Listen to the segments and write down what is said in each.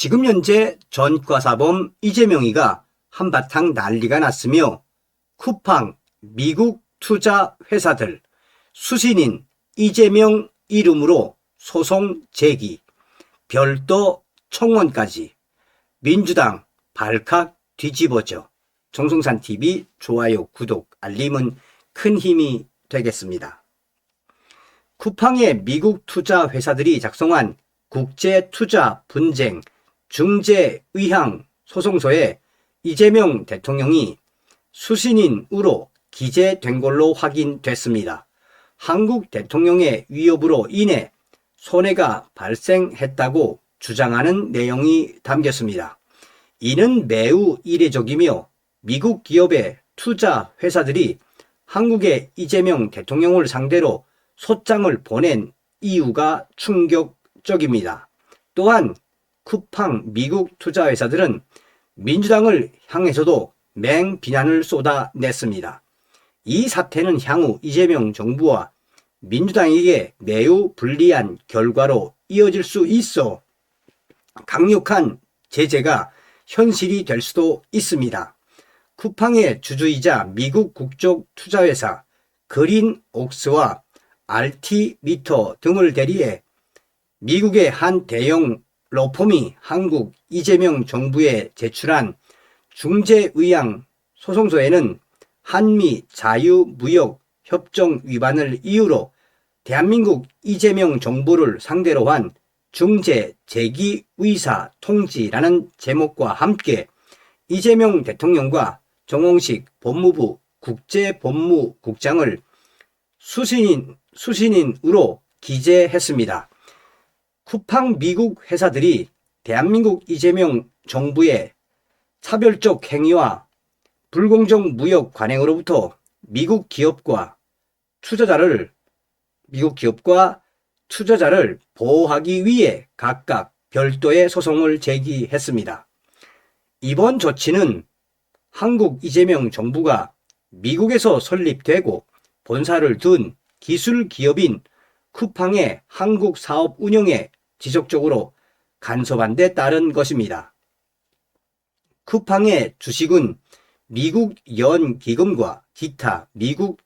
지금 현재 전과사범 이재명이가 한바탕 난리가 났으며 쿠팡 미국 투자 회사들 수신인 이재명 이름으로 소송 제기, 별도 청원까지 민주당 발칵 뒤집어져. 정성산TV 좋아요, 구독, 알림은 큰 힘이 되겠습니다. 쿠팡의 미국 투자 회사들이 작성한 국제투자 분쟁 중재의향 소송서에 이재명 대통령이 수신인으로 기재된 걸로 확인됐습니다. 한국 대통령의 위협으로 인해 손해가 발생했다고 주장하는 내용이 담겼습니다. 이는 매우 이례적이며 미국 기업의 투자 회사들이 한국의 이재명 대통령을 상대로 소장을 보낸 이유가 충격적입니다. 또한 쿠팡 미국 투자 회사들은 민주당을 향해서도 맹비난을 쏟아냈습니다. 이 사태는 향후 이재명 정부와 민주당에게 매우 불리한 결과로 이어질 수 있어 강력한 제재가 현실이 될 수도 있습니다. 쿠팡의 주주이자 미국 국적 투자회사 그린옥스와 RT 미터 등을 대리해 미국의 한 대형 로펌이 한국 이재명 정부에 제출한 중재의향 소송서에는 한미 자유무역협정 위반을 이유로 대한민국 이재명 정부를 상대로 한 중재 제기 의사 통지라는 제목과 함께 이재명 대통령과 정홍식 법무부 국제법무국장을 수신인으로 기재했습니다. 쿠팡 미국 회사들이 대한민국 이재명 정부의 차별적 행위와 불공정 무역 관행으로부터 미국 기업과 투자자를 보호하기 위해 각각 별도의 소송을 제기했습니다. 이번 조치는 한국 이재명 정부가 미국에서 설립되고 본사를 둔 기술 기업인 쿠팡의 한국 사업 운영에 지속적으로 간섭한 데 따른 것입니다. 쿠팡의 주식은 미국 연기금과 기타 미국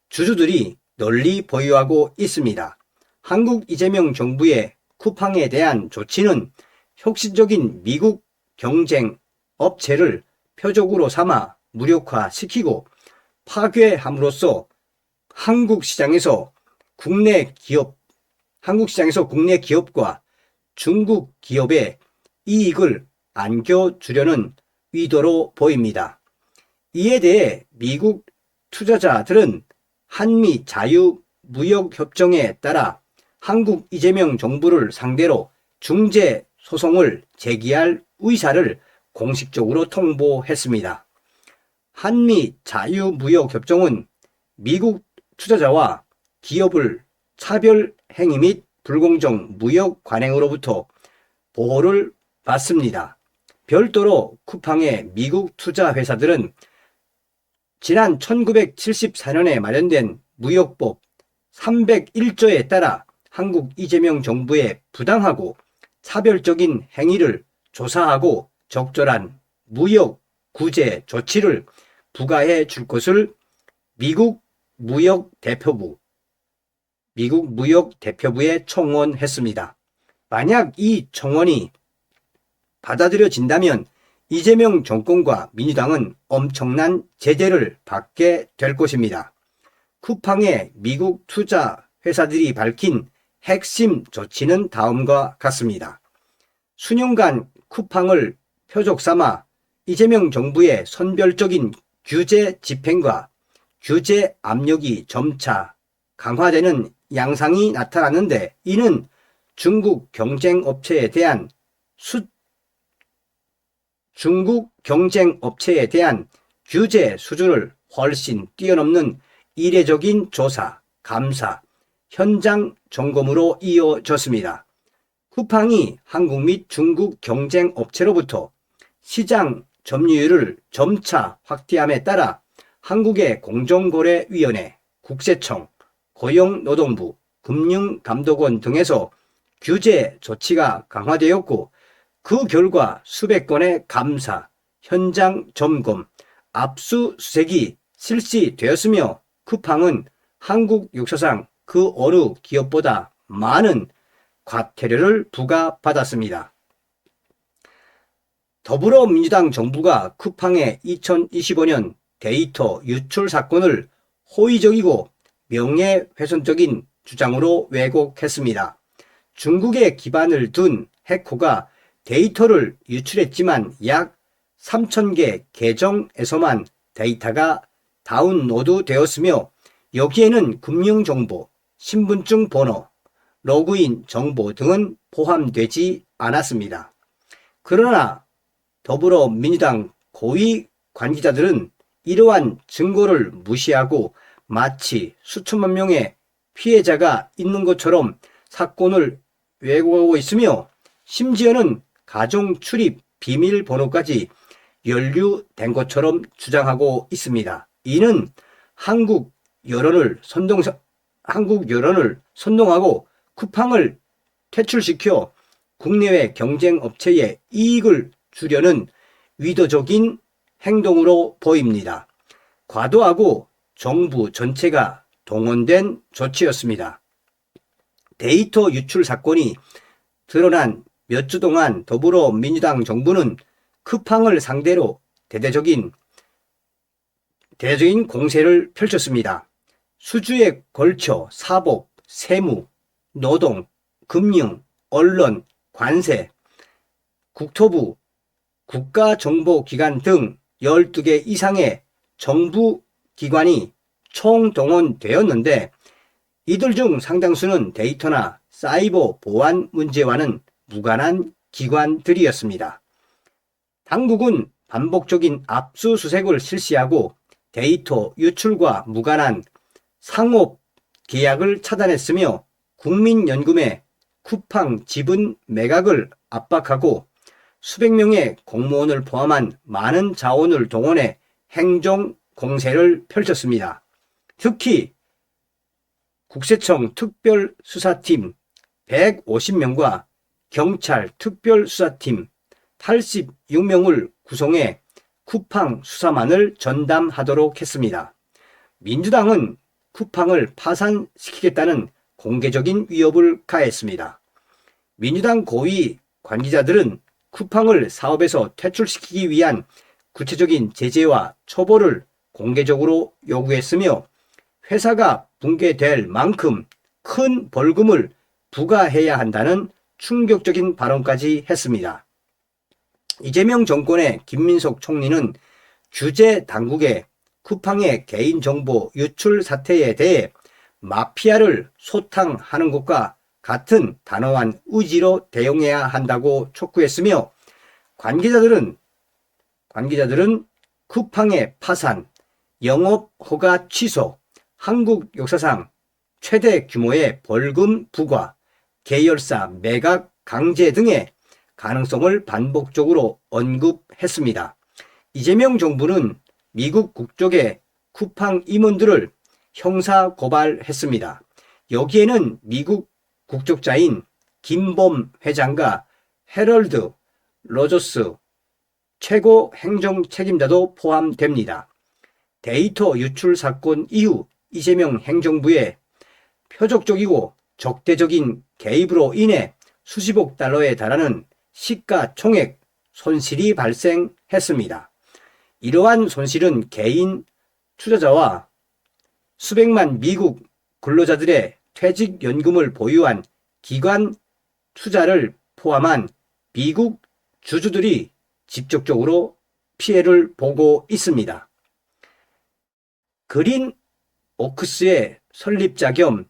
주주들이 널리 보유하고 있습니다. 한국 이재명 정부의 쿠팡에 대한 조치는 혁신적인 미국 경쟁 업체를 표적으로 삼아 무력화시키고 파괴함으로써 한국 시장에서 국내 기업과 중국 기업의 이익을 안겨주려는 의도로 보입니다. 이에 대해 미국 투자자들은 한미 자유무역협정에 따라 한국 이재명 정부를 상대로 중재 소송을 제기할 의사를 공식적으로 통보했습니다. 한미 자유무역협정은 미국 투자자와 기업을 차별 행위 및 불공정 무역 관행으로부터 보호를 받습니다. 별도로 쿠팡의 미국 투자 회사들은 지난 1974년에 마련된 무역법 301조에 따라 한국 이재명 정부의 부당하고 차별적인 행위를 조사하고 적절한 무역 구제 조치를 부과해 줄 것을 미국 무역 대표부에 청원했습니다. 만약 이 청원이 받아들여진다면 이재명 정권과 민주당은 엄청난 제재를 받게 될 것입니다. 쿠팡의 미국 투자 회사들이 밝힌 핵심 조치는 다음과 같습니다. 수년간 쿠팡을 표적 삼아 이재명 정부의 선별적인 규제 집행과 규제 압력이 점차 강화되는 양상이 나타났는데, 이는 중국 경쟁업체에 대한 규제 수준을 훨씬 뛰어넘는 이례적인 조사, 감사, 현장 점검으로 이어졌습니다. 쿠팡이 한국 및 중국 경쟁업체로부터 시장 점유율을 점차 확대함에 따라 한국의 공정거래위원회, 국세청, 고용노동부, 금융감독원 등에서 규제 조치가 강화되었고, 그 결과 수백 건의 감사, 현장 점검, 압수수색이 실시되었으며 쿠팡은 한국 역사상 그 어느 기업보다 많은 과태료를 부과받았습니다. 더불어민주당 정부가 쿠팡의 2025년 데이터 유출 사건을 호의적이고 명예훼손적인 주장으로 왜곡했습니다. 중국에 기반을 둔 해커가 데이터를 유출했지만 약 3,000개 계정에서만 데이터가 다운로드 되었으며 여기에는 금융정보, 신분증 번호, 로그인 정보 등은 포함되지 않았습니다. 그러나 더불어민주당 고위 관계자들은 이러한 증거를 무시하고 마치 수천만 명의 피해자가 있는 것처럼 사건을 왜곡하고 있으며 심지어는 가정 출입 비밀번호까지 연루된 것처럼 주장하고 있습니다. 이는 한국 여론을 선동하고 쿠팡을 퇴출시켜 국내외 경쟁업체의 이익을 주려는 의도적인 행동으로 보입니다. 과도하고 정부 전체가 동원된 조치였습니다. 데이터 유출 사건이 드러난 몇 주 동안 더불어민주당 정부는 쿠팡을 상대로 대대적인 공세를 펼쳤습니다. 수주에 걸쳐 사법, 세무, 노동, 금융, 언론, 관세, 국토부, 국가정보기관 등 12개 이상의 정부 기관이 총동원되었는데 이들 중 상당수는 데이터나 사이버 보안 문제와는 무관한 기관들이었습니다. 당국은 반복적인 압수수색을 실시하고 데이터 유출과 무관한 상업 계약을 차단했으며 국민연금의 쿠팡 지분 매각을 압박하고 수백 명의 공무원을 포함한 많은 자원을 동원해 행정 공세를 펼쳤습니다. 특히 국세청 특별수사팀 150명과 경찰 특별수사팀 86명을 구성해 쿠팡 수사만을 전담하도록 했습니다. 민주당은 쿠팡을 파산시키겠다는 공개적인 위협을 가했습니다. 민주당 고위 관계자들은 쿠팡을 사업에서 퇴출시키기 위한 구체적인 제재와 처벌을 공개적으로 요구했으며 회사가 붕괴될 만큼 큰 벌금을 부과해야 한다는 충격적인 발언까지 했습니다. 이재명 정권의 김민석 총리는 규제 당국에 쿠팡의 개인정보 유출 사태에 대해 마피아를 소탕하는 것과 같은 단호한 의지로 대응해야 한다고 촉구했으며 관계자들은 쿠팡의 파산, 영업허가 취소, 한국 역사상 최대 규모의 벌금 부과, 계열사 매각 강제 등의 가능성을 반복적으로 언급했습니다. 이재명 정부는 미국 국적의 쿠팡 임원들을 형사 고발했습니다. 여기에는 미국 국적자인 김범 회장과 해럴드 로저스 최고 행정 책임자도 포함됩니다. 데이터 유출 사건 이후 이재명 행정부의 표적적이고 적대적인 개입으로 인해 수십억 달러에 달하는 시가총액 손실이 발생했습니다. 이러한 손실은 개인 투자자와 수백만 미국 근로자들의 퇴직연금을 보유한 기관 투자를 포함한 미국 주주들이 직접적으로 피해를 보고 있습니다. 그린 오크스의 설립자 겸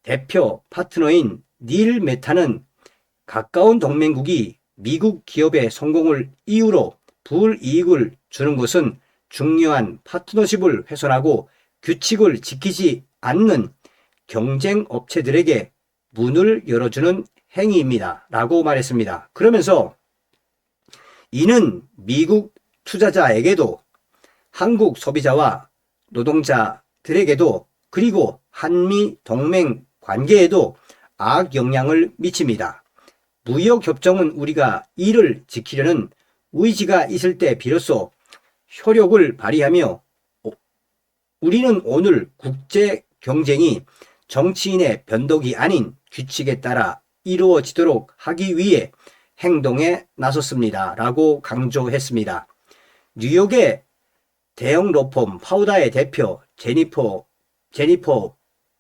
대표 파트너인 닐 메타는 가까운 동맹국이 미국 기업의 성공을 이유로 불이익을 주는 것은 중요한 파트너십을 훼손하고 규칙을 지키지 않는 경쟁 업체들에게 문을 열어주는 행위입니다. 라고 말했습니다. 그러면서 이는 미국 투자자에게도 한국 소비자와 노동자들에게도 그리고 한미 동맹 관계에도 악영향을 미칩니다. 무역협정은 우리가 이를 지키려는 의지가 있을 때 비로소 효력을 발휘하며 우리는 오늘 국제 경쟁이 정치인의 변덕이 아닌 규칙에 따라 이루어지도록 하기 위해 행동에 나섰습니다. 라고 강조했습니다. 뉴욕의 대형 로펌 파우다의 대표 제니퍼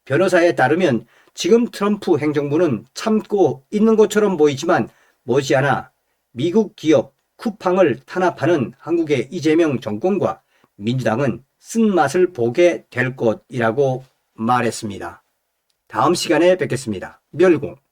변호사에 따르면 지금 트럼프 행정부는 참고 있는 것처럼 보이지만 머지않아 미국 기업 쿠팡을 탄압하는 한국의 이재명 정권과 민주당은 쓴맛을 보게 될 것이라고 말했습니다. 다음 시간에 뵙겠습니다. 멸공.